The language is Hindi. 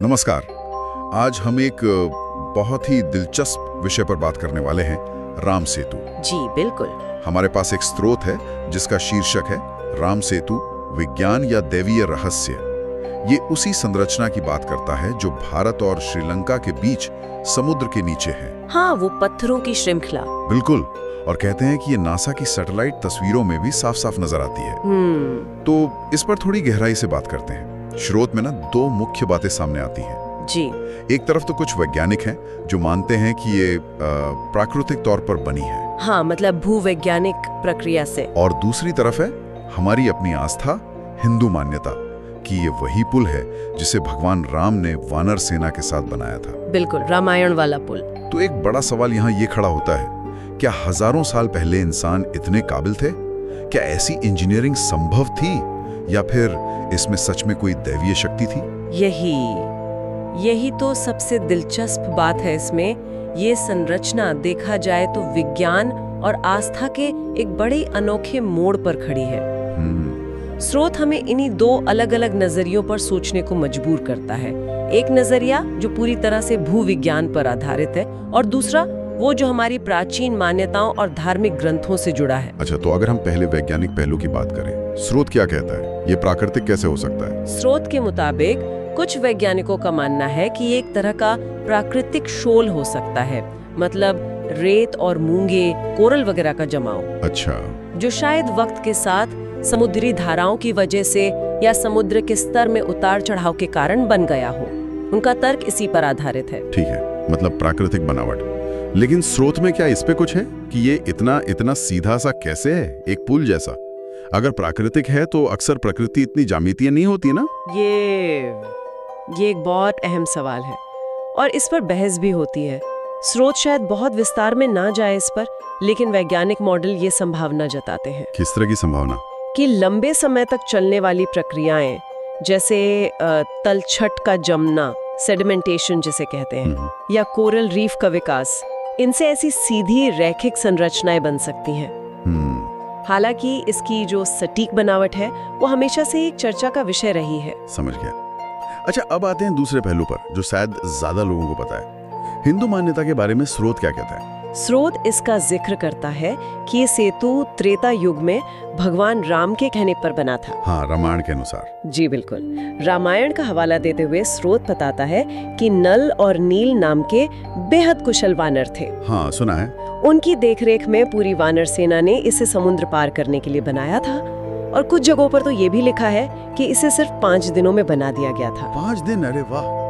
नमस्कार। आज हम एक बहुत ही दिलचस्प विषय पर बात करने वाले हैं, राम सेतु। जी बिल्कुल। हमारे पास एक स्रोत है जिसका शीर्षक है राम सेतु, विज्ञान या दैवीय रहस्य। ये उसी संरचना की बात करता है जो भारत और श्रीलंका के बीच समुद्र के नीचे है। हाँ, वो पत्थरों की श्रृंखला। बिल्कुल। और कहते हैं कि ये नासा की सैटेलाइट तस्वीरों में भी साफ साफ नजर आती है। तो इस पर थोड़ी गहराई से बात करते हैं। स्रोत में ना दो मुख्य बातें सामने आती हैं। जी। एक तरफ तो कुछ वैज्ञानिक हैं जो मानते हैं कि ये प्राकृतिक तौर पर बनी है। हाँ, मतलब भूवैज्ञानिक प्रक्रिया से। और दूसरी तरफ है हमारी अपनी आस्था, हिंदू मान्यता कि ये वही पुल है जिसे भगवान राम ने वानर सेना के साथ बनाया था। बिल्कुल, रामायण वाला पुल। तो एक बड़ा सवाल यहाँ ये खड़ा होता है, क्या हजारों साल पहले इंसान इतने काबिल थे? क्या ऐसी इंजीनियरिंग संभव थी या फिर इसमें सच में कोई दैवीय शक्ति थी? यही तो सबसे दिलचस्प बात है इसमें। ये संरचना देखा जाए तो विज्ञान और आस्था के एक बड़े अनोखे मोड़ पर खड़ी है। स्रोत हमें इन्हीं दो अलग अलग नजरियों पर सोचने को मजबूर करता है। एक नजरिया जो पूरी तरह से भूविज्ञान पर आधारित है और दूसरा वो जो हमारी प्राचीन मान्यताओं और धार्मिक ग्रंथों से जुड़ा है। अच्छा, तो अगर हम पहले वैज्ञानिक पहलू की बात करें, स्रोत क्या कहता है? ये प्राकृतिक कैसे हो सकता है? स्रोत के मुताबिक कुछ वैज्ञानिकों का मानना है कि ये एक तरह का प्राकृतिक शोल हो सकता है, मतलब रेत और मूंगे, कोरल वगैरह का जमाव। अच्छा। जो शायद वक्त के साथ समुद्री धाराओं की वजह से या समुद्र के स्तर में उतार चढ़ाव के कारण बन गया हो। उनका तर्क इसी पर आधारित है। ठीक है, मतलब प्राकृतिक बनावट। लेकिन स्रोत में क्या इस पे कुछ है कि ये इतना सीधा सा कैसे है, एक पुल जैसा? अगर प्राकृतिक है तो अक्सर प्रकृति इतनी ज्यामितीय नहीं होती ना? ये एक बहुत अहम सवाल है और इस पर बहस भी होती है। स्रोत शायद बहुत विस्तार में ना जाए इस पर, लेकिन वैज्ञानिक मॉडल ये संभावना जताते हैं। किस तरह की संभावना? कि लंबे समय तक चलने वाली प्रक्रियाएं, जैसे तलछट का जमना, सेडिमेंटेशन जिसे कहते हैं, या कोरल रीफ का विकास, इनसे ऐसी सीधी रैखिक संरचनाएं बन सकती हैं। हालांकि इसकी जो सटीक बनावट है वो हमेशा से एक चर्चा का विषय रही है। समझ गया। अच्छा, अब आते हैं दूसरे पहलू पर जो शायद ज्यादा लोगों को पता है। हिंदू मान्यता के बारे में स्रोत क्या कहता है? स्रोत इसका जिक्र करता है कि ये सेतु त्रेता युग में भगवान राम के कहने पर बना था। हाँ, रामायण के अनुसार। जी बिल्कुल। रामायण का हवाला देते हुए स्रोत बताता है कि नल और नील नाम के बेहद कुशल वानर थे। हाँ, सुना है। उनकी देखरेख में पूरी वानर सेना ने इसे समुद्र पार करने के लिए बनाया था। और कुछ जगहों पर तो ये भी लिखा है कि इसे सिर्फ 5 दिनों में बना दिया गया था। 5 दिन? अरे वाह।